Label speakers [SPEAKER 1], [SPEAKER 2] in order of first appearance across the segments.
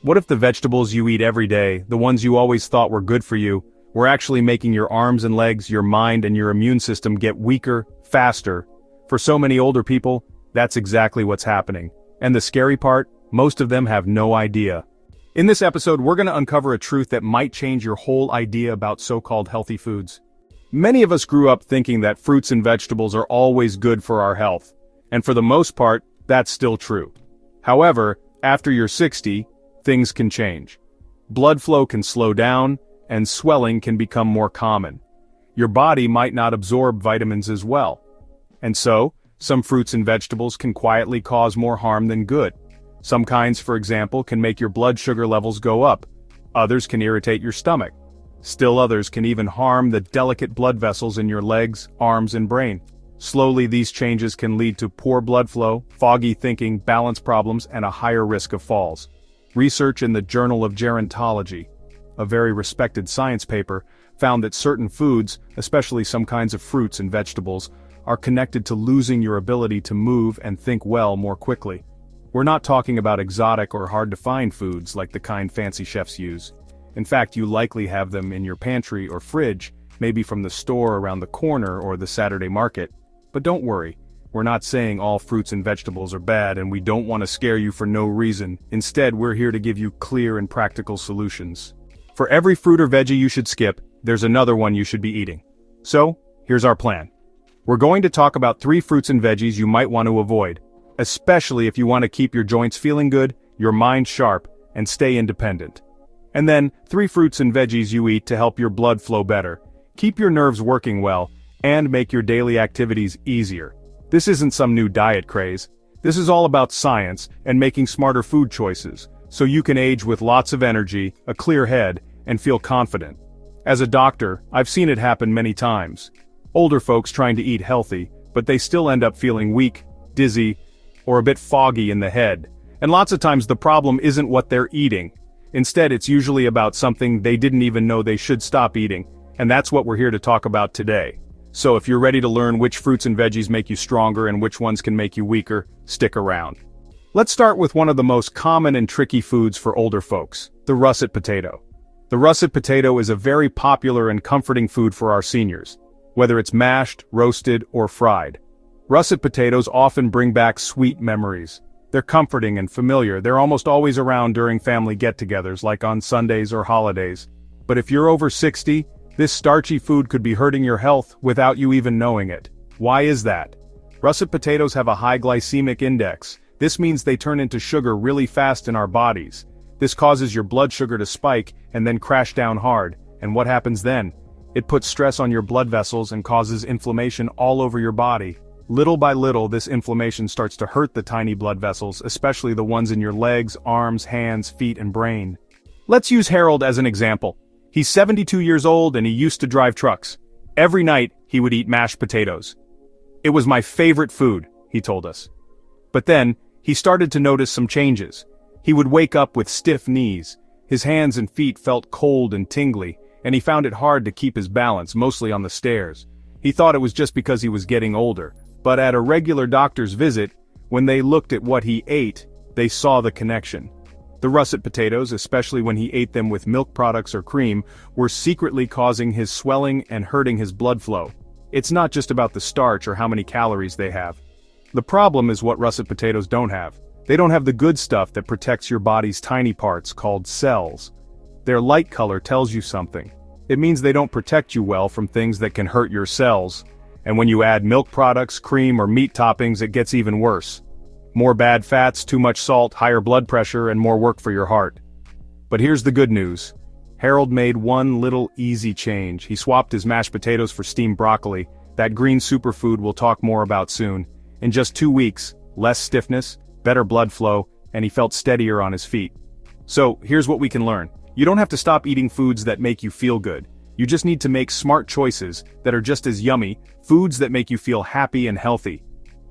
[SPEAKER 1] What if the vegetables you eat every day, the ones you always thought were good for you, were actually making your arms and legs, your mind and your immune system get weaker, faster? For so many older people, that's exactly what's happening. And the scary part, most of them have no idea. In this episode, we're going to uncover a truth that might change your whole idea about so-called healthy foods. Many of us grew up thinking that fruits and vegetables are always good for our health. And for the most part, that's still true. However, after you're 60, things can change. Blood flow can slow down, and swelling can become more common. Your body might not absorb vitamins as well. And so, some fruits and vegetables can quietly cause more harm than good. Some kinds, for example, can make your blood sugar levels go up. Others can irritate your stomach. Still others can even harm the delicate blood vessels in your legs, arms, and brain. Slowly, these changes can lead to poor blood flow, foggy thinking, balance problems, and a higher risk of falls. Research in the Journal of Gerontology, a very respected science paper, found that certain foods, especially some kinds of fruits and vegetables, are connected to losing your ability to move and think well more quickly. We're not talking about exotic or hard-to-find foods like the kind fancy chefs use. In fact, you likely have them in your pantry or fridge, maybe from the store around the corner or the Saturday market. But don't worry, we're not saying all fruits and vegetables are bad, and we don't want to scare you for no reason. Instead, we're here to give you clear and practical solutions. For every fruit or veggie you should skip, there's another one you should be eating. So, here's our plan. We're going to talk about 3 fruits and veggies you might want to avoid, especially if you want to keep your joints feeling good, your mind sharp, and stay independent. And then, 3 fruits and veggies you eat to help your blood flow better, keep your nerves working well, and make your daily activities easier. This isn't some new diet craze. This is all about science and making smarter food choices, so you can age with lots of energy, a clear head, and feel confident. As a doctor, I've seen it happen many times. Older folks trying to eat healthy, but they still end up feeling weak, dizzy, or a bit foggy in the head. And lots of times the problem isn't what they're eating. Instead, it's usually about something they didn't even know they should stop eating, and that's what we're here to talk about today. So if you're ready to learn which fruits and veggies make you stronger and which ones can make you weaker, stick around. Let's start with one of the most common and tricky foods for older folks, the russet potato. The russet potato is a very popular and comforting food for our seniors, whether it's mashed, roasted, or fried. Russet potatoes often bring back sweet memories. They're comforting and familiar. They're almost always around during family get-togethers, like on Sundays or holidays. But if you're over 60, this starchy food could be hurting your health without you even knowing it. Why is that? Russet potatoes have a high glycemic index. This means they turn into sugar really fast in our bodies. This causes your blood sugar to spike and then crash down hard. And what happens then? It puts stress on your blood vessels and causes inflammation all over your body. Little by little, this inflammation starts to hurt the tiny blood vessels, especially the ones in your legs, arms, hands, feet, and brain. Let's use Harold as an example. He's 72 years old and he used to drive trucks. Every night, he would eat mashed potatoes. It was my favorite food, he told us. But then, he started to notice some changes. He would wake up with stiff knees. His hands and feet felt cold and tingly, and he found it hard to keep his balance, mostly on the stairs. He thought it was just because he was getting older. But at a regular doctor's visit, when they looked at what he ate, they saw the connection. The russet potatoes, especially when he ate them with milk products or cream, were secretly causing his swelling and hurting his blood flow. It's not just about the starch or how many calories they have. The problem is what russet potatoes don't have. They don't have the good stuff that protects your body's tiny parts called cells. Their light color tells you something. It means they don't protect you well from things that can hurt your cells. And when you add milk products, cream, or meat toppings, it gets even worse. More bad fats, too much salt, higher blood pressure, and more work for your heart. But here's the good news. Harold made one little easy change. He swapped his mashed potatoes for steamed broccoli, that green superfood we'll talk more about soon. In just 2 weeks, less stiffness, better blood flow, and he felt steadier on his feet. So, here's what we can learn. You don't have to stop eating foods that make you feel good. You just need to make smart choices that are just as yummy, foods that make you feel happy and healthy.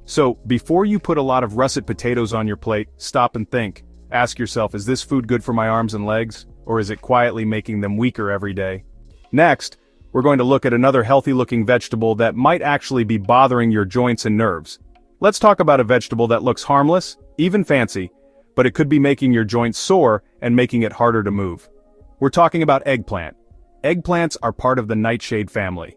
[SPEAKER 1] So, before you put a lot of russet potatoes on your plate, stop and think. Ask yourself, is this food good for my arms and legs, or is it quietly making them weaker every day? Next, we're going to look at another healthy-looking vegetable that might actually be bothering your joints and nerves. Let's talk about a vegetable that looks harmless, even fancy, but it could be making your joints sore and making it harder to move. We're talking about eggplant. Eggplants are part of the nightshade family.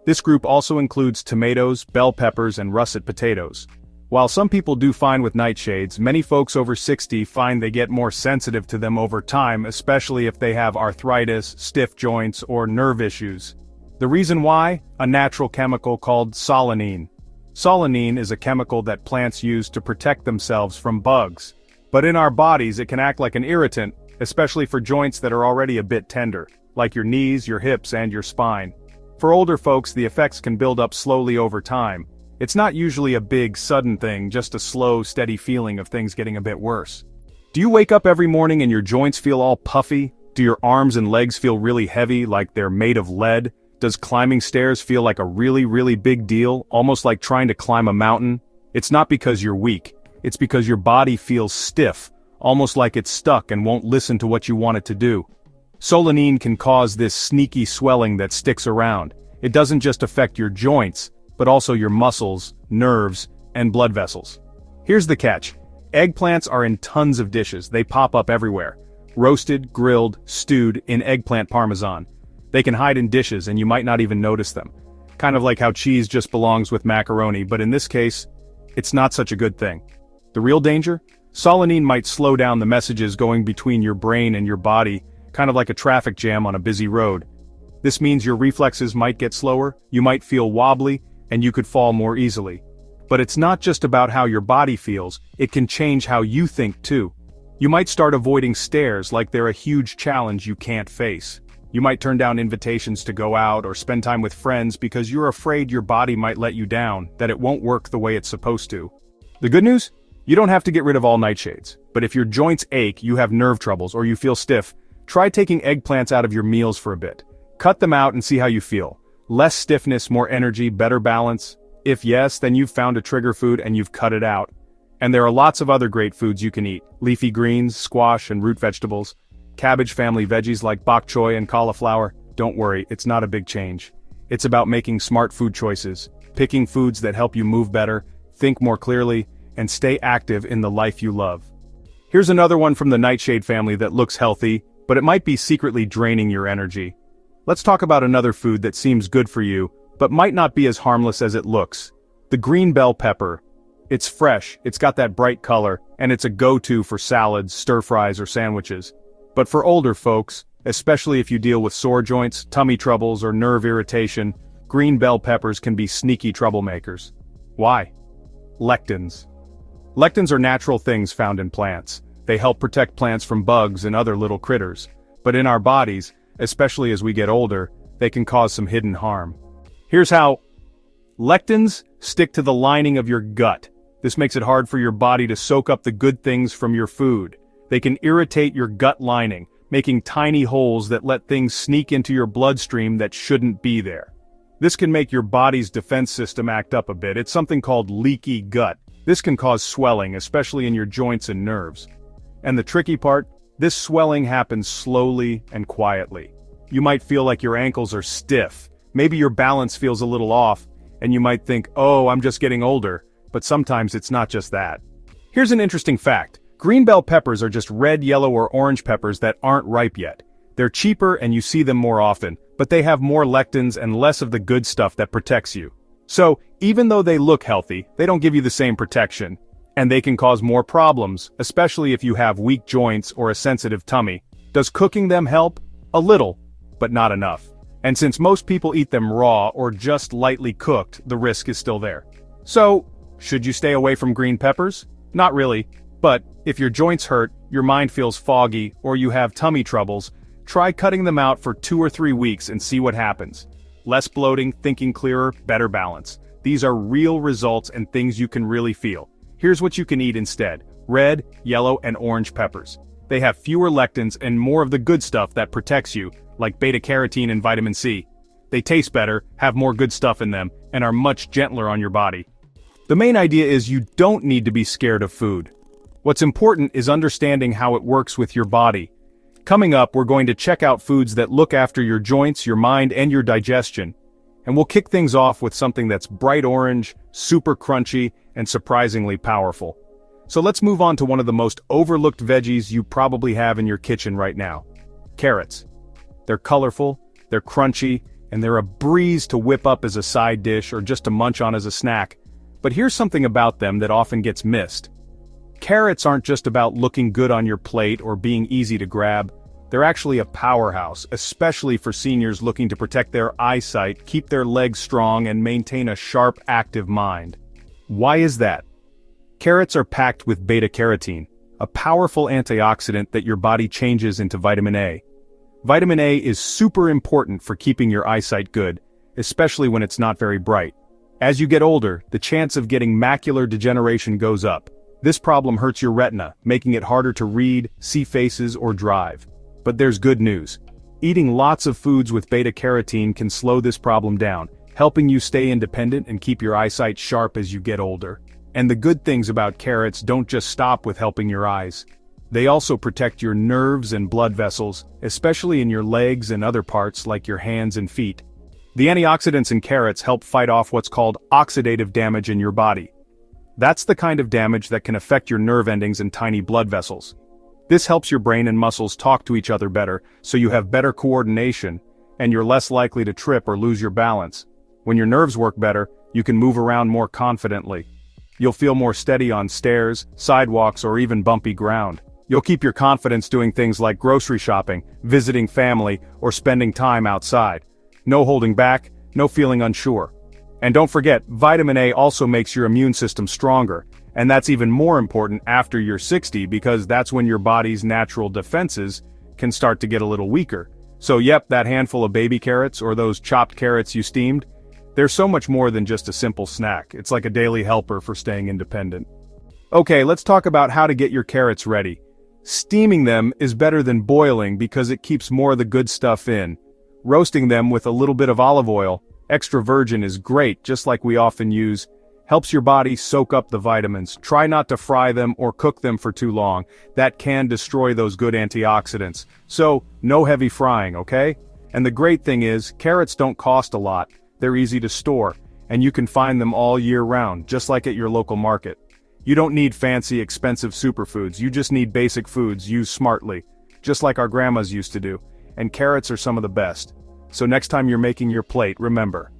[SPEAKER 1] This group also includes tomatoes, bell peppers, and russet potatoes. While some people do fine with nightshades, many folks over 60 find they get more sensitive to them over time, especially if they have arthritis, stiff joints, or nerve issues. The reason why? A natural chemical called solanine. Solanine is a chemical that plants use to protect themselves from bugs. But in our bodies it can act like an irritant, especially for joints that are already a bit tender, like your knees, your hips, and your spine. For older folks, the effects can build up slowly over time. It's not usually a big, sudden thing, just a slow, steady feeling of things getting a bit worse. Do you wake up every morning and your joints feel all puffy? Do your arms and legs feel really heavy, like they're made of lead? Does climbing stairs feel like a really big deal, almost like trying to climb a mountain? It's not because you're weak. It's because your body feels stiff, almost like it's stuck and won't listen to what you want it to do. Solanine can cause this sneaky swelling that sticks around. It doesn't just affect your joints, but also your muscles, nerves, and blood vessels. Here's the catch. Eggplants are in tons of dishes. They pop up everywhere. Roasted, grilled, stewed, in eggplant parmesan. They can hide in dishes and you might not even notice them. Kind of like how cheese just belongs with macaroni, but in this case, it's not such a good thing. The real danger? Solanine might slow down the messages going between your brain and your body, kind of like a traffic jam on a busy road. This means your reflexes might get slower, you might feel wobbly, and you could fall more easily. But it's not just about how your body feels, it can change how you think too. You might start avoiding stairs like they're a huge challenge you can't face. You might turn down invitations to go out or spend time with friends because you're afraid your body might let you down, that it won't work the way it's supposed to. The good news? You don't have to get rid of all nightshades. But if your joints ache, you have nerve troubles, or you feel stiff, try taking eggplants out of your meals for a bit. Cut them out and see how you feel. Less stiffness, more energy, better balance? If yes, then you've found a trigger food and you've cut it out. And there are lots of other great foods you can eat. Leafy greens, squash, and root vegetables. Cabbage family veggies like bok choy and cauliflower. Don't worry, it's not a big change. It's about making smart food choices, picking foods that help you move better, think more clearly, and stay active in the life you love. Here's another one from the nightshade family that looks healthy, but it might be secretly draining your energy. Let's talk about another food that seems good for you, but might not be as harmless as it looks. The green bell pepper. It's fresh, it's got that bright color, and it's a go-to for salads, stir-fries, or sandwiches. But for older folks, especially if you deal with sore joints, tummy troubles, or nerve irritation, green bell peppers can be sneaky troublemakers. Why? Lectins. Lectins are natural things found in plants. They help protect plants from bugs and other little critters. But in our bodies, especially as we get older, they can cause some hidden harm. Here's how. Lectins stick to the lining of your gut. This makes it hard for your body to soak up the good things from your food. They can irritate your gut lining, making tiny holes that let things sneak into your bloodstream that shouldn't be there. This can make your body's defense system act up a bit. It's something called leaky gut. This can cause swelling, especially in your joints and nerves. And the tricky part? This swelling happens slowly and quietly. You might feel like your ankles are stiff. Maybe your balance feels a little off, and you might think, oh, I'm just getting older. But sometimes it's not just that. Here's an interesting fact. Green bell peppers are just red, yellow, or orange peppers that aren't ripe yet. They're cheaper and you see them more often, but they have more lectins and less of the good stuff that protects you. So, even though they look healthy, they don't give you the same protection. And they can cause more problems, especially if you have weak joints or a sensitive tummy. Does cooking them help? A little, but not enough. And since most people eat them raw or just lightly cooked, the risk is still there. So, should you stay away from green peppers? Not really, but if your joints hurt, your mind feels foggy, or you have tummy troubles, try cutting them out for 2 or 3 weeks and see what happens. Less bloating, thinking clearer, better balance. These are real results and things you can really feel. Here's what you can eat instead. Red, yellow, and orange peppers. They have fewer lectins and more of the good stuff that protects you, like beta-carotene and vitamin C. They taste better, have more good stuff in them, and are much gentler on your body. The main idea is you don't need to be scared of food. What's important is understanding how it works with your body. Coming up, we're going to check out foods that look after your joints, your mind, and your digestion. And we'll kick things off with something that's bright orange, super crunchy, and surprisingly powerful. So let's move on to one of the most overlooked veggies you probably have in your kitchen right now. Carrots. They're colorful, they're crunchy, and they're a breeze to whip up as a side dish or just to munch on as a snack. But here's something about them that often gets missed. Carrots aren't just about looking good on your plate or being easy to grab. They're actually a powerhouse, especially for seniors looking to protect their eyesight, keep their legs strong, and maintain a sharp, active mind. Why is that? Carrots are packed with beta-carotene, a powerful antioxidant that your body changes into vitamin A. Vitamin A is super important for keeping your eyesight good, especially when it's not very bright. As you get older, the chance of getting macular degeneration goes up. This problem hurts your retina, making it harder to read, see faces, or drive. But there's good news. Eating lots of foods with beta-carotene can slow this problem down, helping you stay independent and keep your eyesight sharp as you get older. And the good things about carrots don't just stop with helping your eyes. They also protect your nerves and blood vessels, especially in your legs and other parts like your hands and feet. The antioxidants in carrots help fight off what's called oxidative damage in your body. That's the kind of damage that can affect your nerve endings and tiny blood vessels. This helps your brain and muscles talk to each other better, so you have better coordination, and you're less likely to trip or lose your balance. When your nerves work better, you can move around more confidently. You'll feel more steady on stairs, sidewalks, or even bumpy ground. You'll keep your confidence doing things like grocery shopping, visiting family, or spending time outside. No holding back, no feeling unsure. And don't forget, vitamin A also makes your immune system stronger, and that's even more important after you're 60 because that's when your body's natural defenses can start to get a little weaker. So yep, that handful of baby carrots or those chopped carrots you steamed, they're so much more than just a simple snack. It's like a daily helper for staying independent. Okay, let's talk about how to get your carrots ready. Steaming them is better than boiling because it keeps more of the good stuff in. Roasting them with a little bit of olive oil, extra virgin, is great, just like we often use. Helps your body soak up the vitamins. Try not to fry them or cook them for too long. That can destroy those good antioxidants. So, no heavy frying, okay? And the great thing is, carrots don't cost a lot. They're easy to store, and you can find them all year round, just like at your local market. You don't need fancy, expensive superfoods. You just need basic foods used smartly, just like our grandmas used to do. And carrots are some of the best. So next time you're making your plate, remember,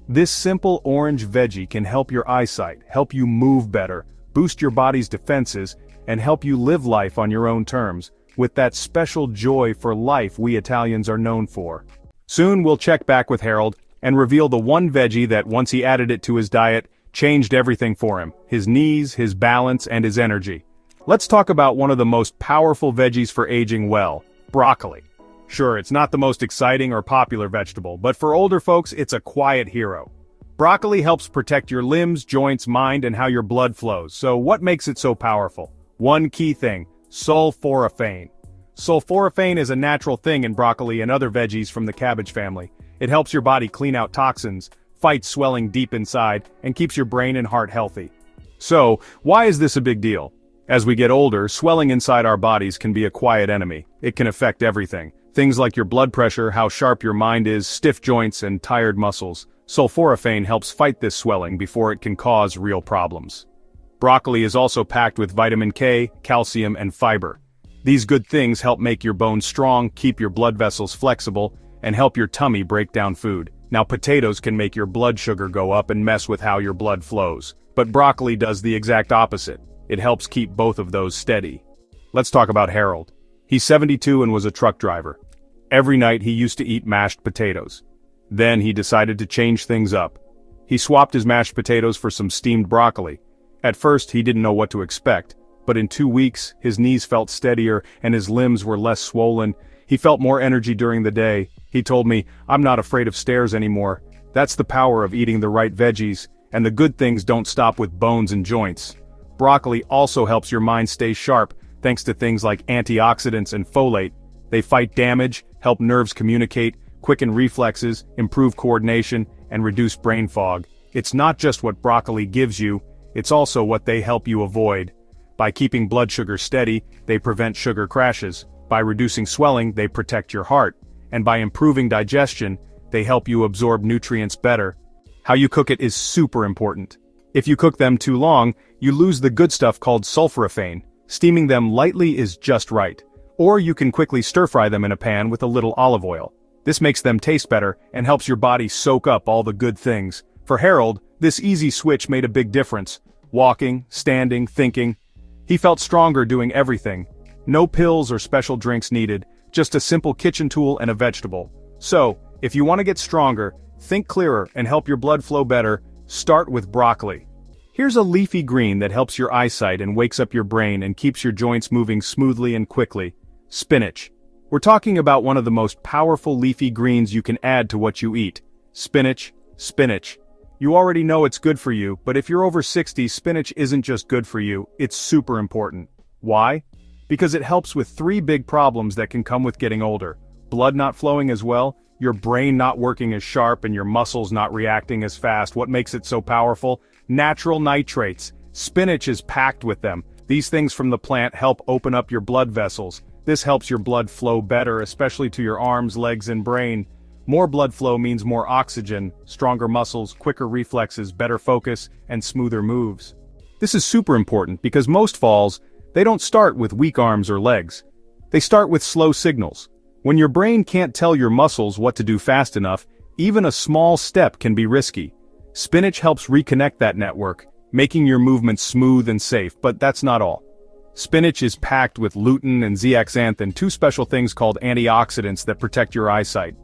[SPEAKER 1] this simple orange veggie can help your eyesight, help you move better, boost your body's defenses, and help you live life on your own terms, with that special joy for life we Italians are known for. Soon we'll check back with Harold and reveal the one veggie that, once he added it to his diet, changed everything for him: his knees, his balance, and his energy. Let's talk about one of the most powerful veggies for aging well: broccoli. Sure, it's not the most exciting or popular vegetable, but for older folks, it's a quiet hero. Broccoli helps protect your limbs, joints, mind, and how your blood flows. So what makes it so powerful? One key thing: sulforaphane. Sulforaphane is a natural thing in broccoli and other veggies from the cabbage family. It helps your body clean out toxins, fights swelling deep inside, and keeps your brain and heart healthy. So, why is this a big deal? As we get older, swelling inside our bodies can be a quiet enemy. It can affect everything. Things like your blood pressure, how sharp your mind is, stiff joints, and tired muscles. Sulforaphane helps fight this swelling before it can cause real problems. Broccoli is also packed with vitamin K, calcium, and fiber. These good things help make your bones strong, keep your blood vessels flexible, and help your tummy break down food. Now, potatoes can make your blood sugar go up and mess with how your blood flows. But broccoli does the exact opposite. It helps keep both of those steady. Let's talk about Harold. He's 72 and was a truck driver. Every night he used to eat mashed potatoes. Then he decided to change things up. He swapped his mashed potatoes for some steamed broccoli. At first he didn't know what to expect, but in 2 weeks his knees felt steadier and his limbs were less swollen. He felt more energy during the day. He told me, "I'm not afraid of stairs anymore." That's the power of eating the right veggies, and the good things don't stop with bones and joints. Broccoli also helps your mind stay sharp, thanks to things like antioxidants and folate. They fight damage, help nerves communicate, quicken reflexes, improve coordination, and reduce brain fog. It's not just what broccoli gives you, it's also what they help you avoid. By keeping blood sugar steady, they prevent sugar crashes. By reducing swelling, they protect your heart. And by improving digestion, they help you absorb nutrients better. How you cook it is super important. If you cook them too long, you lose the good stuff called sulforaphane. Steaming them lightly is just right. Or you can quickly stir-fry them in a pan with a little olive oil. This makes them taste better and helps your body soak up all the good things. For Harold, this easy switch made a big difference. Walking, standing, thinking. He felt stronger doing everything. No pills or special drinks needed, just a simple kitchen tool and a vegetable. So, if you want to get stronger, think clearer, and help your blood flow better, start with broccoli. Here's a leafy green that helps your eyesight and wakes up your brain and keeps your joints moving smoothly and quickly. Spinach. We're talking about one of the most powerful leafy greens you can add to what you eat. Spinach. You already know it's good for you, but if you're over 60, spinach isn't just good for you, it's super important. Why? Because it helps with 3 big problems that can come with getting older. Blood not flowing as well, your brain not working as sharp, and your muscles not reacting as fast. What makes it so powerful? Natural nitrates. Spinach is packed with them. These things from the plant help open up your blood vessels. This helps your blood flow better, especially to your arms, legs, and brain. More blood flow means more oxygen, stronger muscles, quicker reflexes, better focus, and smoother moves. This is super important because most falls, they don't start with weak arms or legs. They start with slow signals. When your brain can't tell your muscles what to do fast enough, even a small step can be risky. Spinach helps reconnect that network, making your movements smooth and safe, but that's not all. Spinach is packed with lutein and zeaxanthin, 2 special things called antioxidants that protect your eyesight.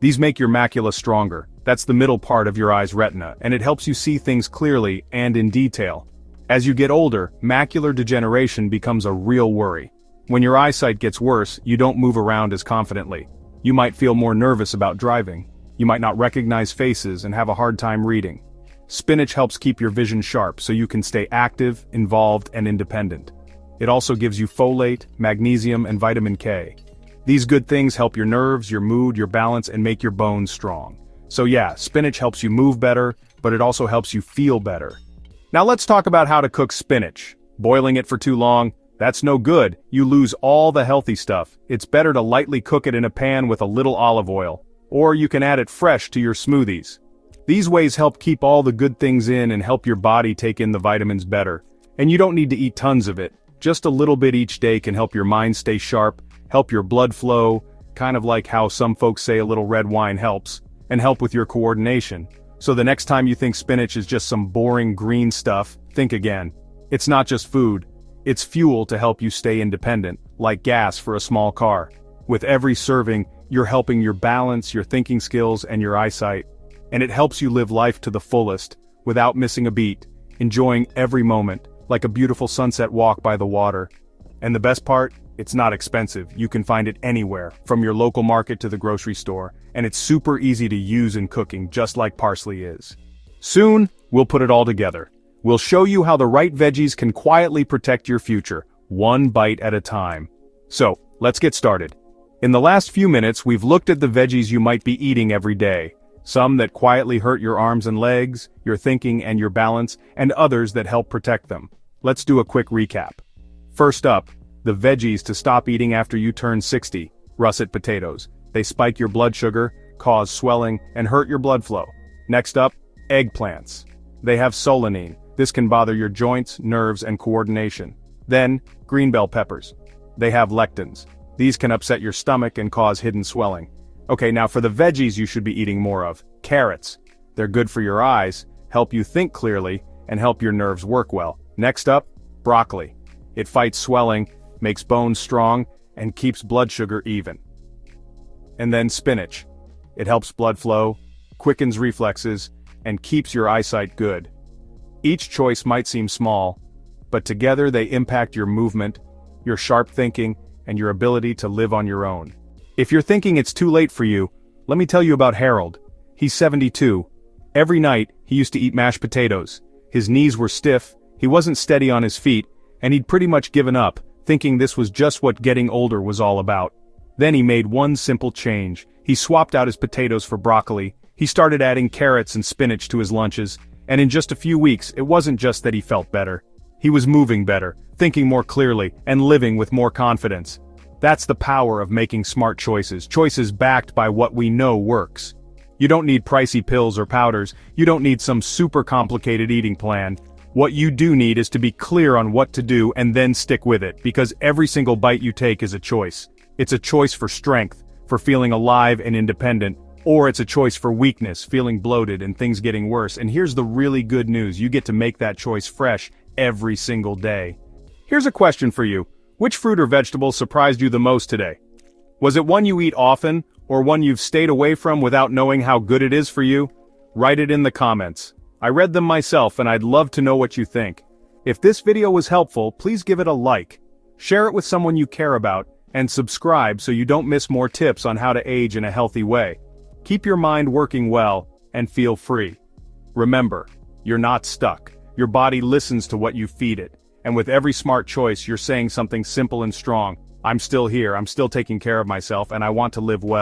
[SPEAKER 1] These make your macula stronger. That's the middle part of your eye's retina, and it helps you see things clearly and in detail. As you get older, macular degeneration becomes a real worry. When your eyesight gets worse, you don't move around as confidently. You might feel more nervous about driving. You might not recognize faces and have a hard time reading. Spinach helps keep your vision sharp so you can stay active, involved, and independent. It also gives you folate, magnesium, and vitamin K. These good things help your nerves, your mood, your balance, and make your bones strong. So yeah, spinach helps you move better, but it also helps you feel better. Now let's talk about how to cook spinach. Boiling it for too long, that's no good. You lose all the healthy stuff. It's better to lightly cook it in a pan with a little olive oil. Or you can add it fresh to your smoothies. These ways help keep all the good things in and help your body take in the vitamins better. And you don't need to eat tons of it. Just a little bit each day can help your mind stay sharp, help your blood flow, kind of like how some folks say a little red wine helps, and help with your coordination. So the next time you think spinach is just some boring green stuff, think again. It's not just food. It's fuel to help you stay independent, like gas for a small car. With every serving, you're helping your balance, your thinking skills, and your eyesight. And it helps you live life to the fullest, without missing a beat, enjoying every moment, like a beautiful sunset walk by the water. And the best part? It's not expensive. You can find it anywhere, from your local market to the grocery store, and it's super easy to use in cooking, just like parsley is. Soon, we'll put it all together. We'll show you how the right veggies can quietly protect your future, one bite at a time. So, let's get started. In the last few minutes, we've looked at the veggies you might be eating every day. Some that quietly hurt your arms and legs, your thinking and your balance, and others that help protect them. Let's do a quick recap. First up, the veggies to stop eating after you turn 60. Russet potatoes. They spike your blood sugar, cause swelling, and hurt your blood flow. Next up, eggplants. They have solanine. This can bother your joints, nerves, and coordination. Then, green bell peppers. They have lectins. These can upset your stomach and cause hidden swelling. Okay, now for the veggies you should be eating more of. Carrots. They're good for your eyes, help you think clearly, and help your nerves work well. Next up, broccoli. It fights swelling, makes bones strong, and keeps blood sugar even. And then spinach. It helps blood flow, quickens reflexes, and keeps your eyesight good. Each choice might seem small, but together they impact your movement, your sharp thinking, and your ability to live on your own. If you're thinking it's too late for you, let me tell you about Harold. He's 72. Every night, he used to eat mashed potatoes. His knees were stiff, he wasn't steady on his feet, and he'd pretty much given up, thinking this was just what getting older was all about. Then he made one simple change. He swapped out his potatoes for broccoli, he started adding carrots and spinach to his lunches, and in just a few weeks, it wasn't just that he felt better. He was moving better, thinking more clearly, and living with more confidence. That's the power of making smart choices, choices backed by what we know works. You don't need pricey pills or powders, you don't need some super complicated eating plan. What you do need is to be clear on what to do and then stick with it, because every single bite you take is a choice. It's a choice for strength, for feeling alive and independent, or it's a choice for weakness, feeling bloated and things getting worse. And here's the really good news, you get to make that choice fresh every single day. Here's a question for you. Which fruit or vegetable surprised you the most today? Was it one you eat often, or one you've stayed away from without knowing how good it is for you? Write it in the comments. I read them myself and I'd love to know what you think. If this video was helpful, please give it a like. Share it with someone you care about, and subscribe so you don't miss more tips on how to age in a healthy way. Keep your mind working well, and feel free. Remember, you're not stuck. Your body listens to what you feed it. And with every smart choice, you're saying something simple and strong. I'm still here, I'm still taking care of myself, and I want to live well.